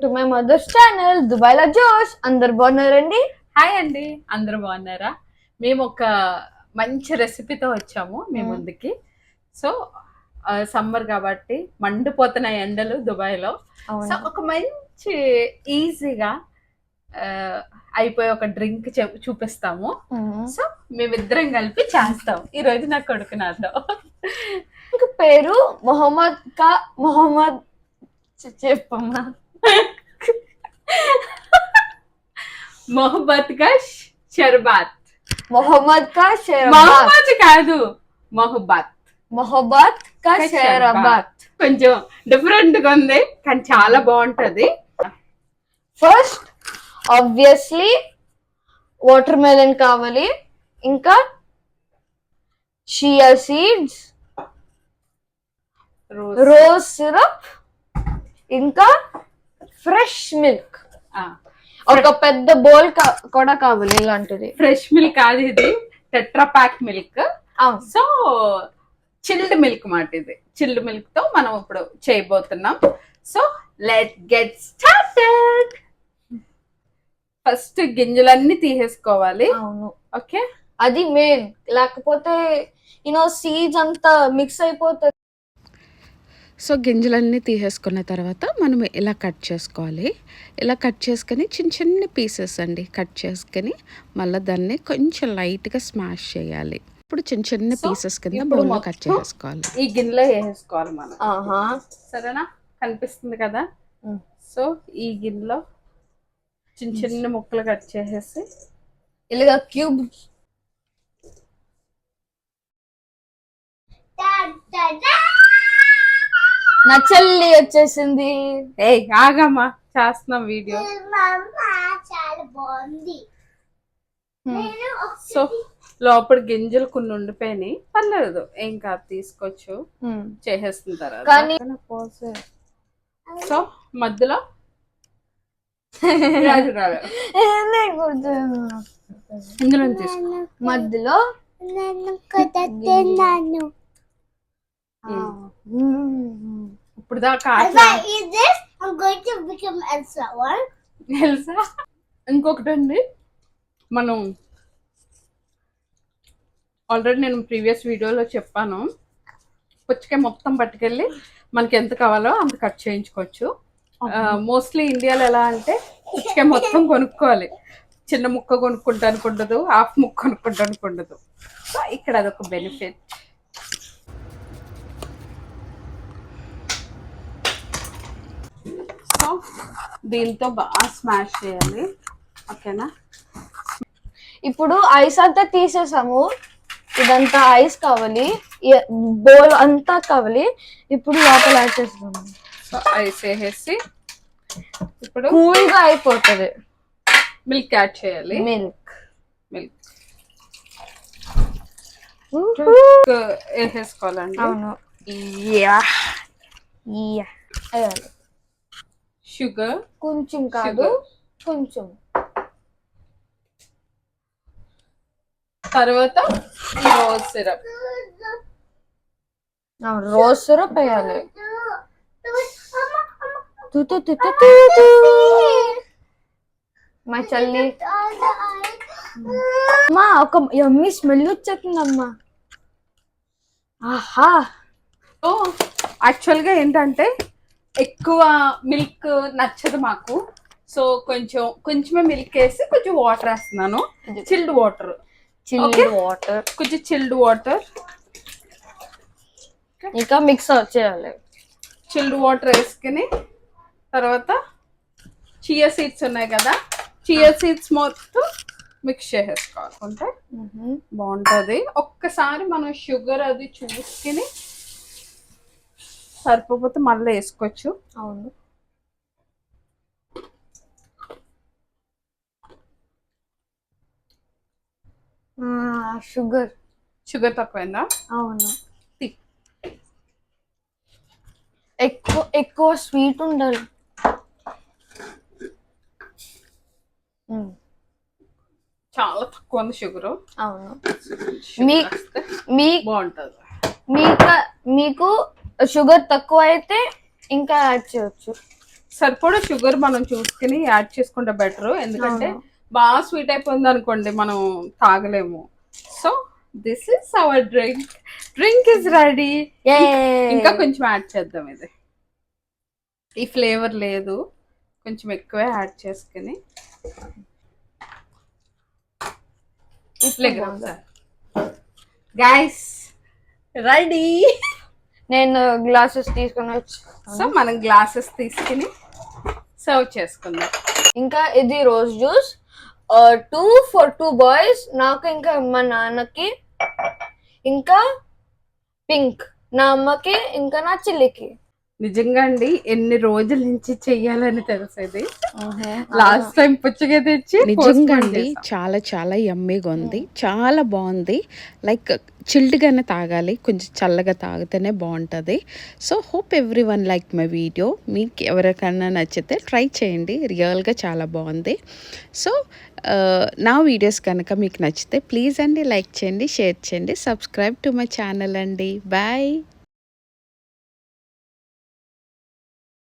To my mother's channel దుబాయ్లో జోష్. అందరు బాగున్నారండి? హాయ్ అండి, అందరూ బాగున్నారా? మేము ఒక మంచి రెసిపీతో వచ్చాము మీ ముందుకి. సో సమ్మర్ కాబట్టి మండిపోతున్న ఎండలు దుబాయ్లో. సో ఒక మంచి ఈజీగా అయిపోయి ఒక డ్రింక్ చూపిస్తాము. సో మేమిద్దరం కలిపి చేస్తాం ఈ రోజు. నా కొడుకు నాతో. ఇంక పేరు మొహమ్మద్ చెప్పమ్మా. మొహబ్బత్ కా షర్బాత్. మొహమ్మద్ కాదు, మొహబ్బత్ కా షర్బాత్. కొంచెం డిఫరెంట్ గా ఉంది కానీ చాలా బాగుంటది. ఫస్ట్ ఆబ్వియస్లీ వాటర్ మెలన్ కావాలి, ఇంకా చియా సీడ్స్, రోజ్ సిరప్, ఇంకా ఫ్రెష్ మిల్క్. ఒక పెద్ద బౌల్ కూడా కావాలి. ఇలాంటిది ఫ్రెష్ మిల్క్ కాదు, ఇది tetra pack milk. So chilled milk మాట. ఇది చిల్డ్ మిల్క్ తో మనం ఇప్పుడు చేయబోతున్నాం. So let get started. First గింజలన్నీ తీసేసుకోవాలి. అవును, ఓకే, అది మెయిన్. లేకపోతే సీడ్స్ అంతా మిక్స్ అయిపోతుంది. సో గింజలన్నీ తీసేసుకున్న తర్వాత మనం ఇలా కట్ చేసుకోవాలి. ఇలా కట్ చేసుకొని చిన్న చిన్న పీసెస్ అండి కట్ చేసుకొని మళ్ళీ దాన్ని కొంచెం లైట్గా స్మాష్ చేయాలి. ఇప్పుడు చిన్న చిన్న పీసెస్ కింద బౌల్లో కట్ చేసుకోవాలి. ఈ గిన్నెలో వేసేసుకోవాలి మనం. సరేనా? కనిపిస్తుంది కదా. సో ఈ గిన్నెలో చిన్న చిన్న ముక్కలు కట్ చేసేసి ఇలాగా క్యూబ్. నా చెల్లి వచ్చేసింది. ఏ ఆగమ్మా, చేస్తున్నాం వీడియో. చాలా బాగుంది. సో లోపల గింజలు కొన్ని ఉండిపోయినాయి, పర్లేదు, ఏం కాదు, తీసుకోవచ్చు. చేసేస్తున్న తర్వాత సో మధ్యలో ఇందులో తీసుకో. మధ్యలో ఇప్పుడు దాకా ఎల్సా. ఇంకొకటి అండి, మనం ఆల్రెడీ నేను ప్రీవియస్ వీడియోలో చెప్పాను, పుచ్చకాయ మొత్తం పట్టుకెళ్ళి మనకి ఎంత కావాలో అంత కట్ చేయించుకోవచ్చు. మోస్ట్లీ ఇండియాలో ఎలా అంటే పుచ్చకాయ మొత్తం కొనుక్కోవాలి. చిన్న ముక్క కొనుక్కుంటానికి ఉండదు, హాఫ్ ముక్క కొనుక్కుంటానికి ఉండదు. సో ఇక్కడ అదొక బెనిఫిట్. సో దీంతో బాగా స్మాష్ చేయాలి. ఓకేనా? ఇప్పుడు ఐస్ అంతా తీసేసాము. ఇదంతా ఐస్ కావాలి, బౌల్ అంతా కావాలి. ఇప్పుడు లోపల యాడ్ చేస్తాము. సో ఐస్ వేసేసి ఇప్పుడు కూల్ గా అయిపోతుంది. మిల్క్ యాడ్ చేయాలి. మిల్క్ వేసేసుకోవాలండి. అవును, షుగర్ కొంచెం కాదు, కొంచెం. తర్వాత రోజ్ సిరప్. రోజ్ సిరప్ వేయాలి. మా చెల్లి అమ్మా, ఒక యమ్మీ స్మెల్ వచ్చేస్తుందమ్మా. ఆహా. యాక్చువల్గా ఏంటంటే ఎక్కువ మిల్క్ నచ్చదు మాకు. సో కొంచెమే మిల్క్ వేసి కొంచెం వాటర్ వేస్తున్నాను. చిల్డ్ వాటర్, కొంచెం చిల్డ్ వాటర్. ఇంకా మిక్స్ చేయాలి. చిల్డ్ వాటర్ వేసుకుని తర్వాత చియా సీడ్స్ ఉన్నాయి కదా, చియా సీడ్స్ మొత్తం మిక్స్ చేసేసుకోవాలంటే బాగుంటుంది. ఒక్కసారి మనం షుగర్ అది చూసుకుని సరిపోతే మళ్ళీ వేసుకోవచ్చు. అవును, షుగర్ తక్కువైందా? అవును, ఎక్కువ స్వీట్ ఉండాలి. చాలా తక్కువ ఉంది షుగర్. అవును, బాగుంటుంది. మీకు షుగర్ తక్కువ అయితే ఇంకా యాడ్ చేయొచ్చు. సరిపడా షుగర్ మనం చూసుకుని యాడ్ చేసుకుంటే బెటర్, ఎందుకంటే బాగా స్వీట్ అయిపోయింది అనుకోండి మనం తాగలేము. So this is our drink is ready. ఇంకా కొంచెం యాడ్ చేద్దాం. ఇది ఈ ఫ్లేవర్ లేదు, కొంచెం ఎక్కువే యాడ్ చేసుకుని గైస్ రెడీ. నేను గ్లాసెస్ తీసుకుని వచ్చి సో మనం గ్లాసెస్ తీసుకుని సర్వ్ చేసుకుందాం. ఇంకా ఇది రోజ్ జ్యూస్ 2 for 2 బాయ్స్, నాకు ఇంకా మా నాన్నకి, ఇంకా పింక్ నా అమ్మకి, ఇంకా నా చెల్లికి. నిజంగా అండి ఎన్ని రోజుల నుంచి చెయ్యాలని తెలిసేది. లాస్ట్ టైం పుచ్చగా తెచ్చి నిజంగా అండి చాలా చాలా యమ్మీగా ఉంది, చాలా బాగుంది. లైక్ చిల్డ్గానే తాగాలి, కొంచెం చల్లగా తాగితేనే బాగుంటుంది. So hope every one like my video. మీకు ఎవరికైనా నచ్చితే ట్రై చేయండి, రియల్గా చాలా బాగుంది. సో నా వీడియోస్ కనుక మీకు నచ్చితే ప్లీజ్ అండి లైక్ చేయండి, షేర్ చేయండి, సబ్స్క్రైబ్ టు మై ఛానల్ అండి. బాయ్.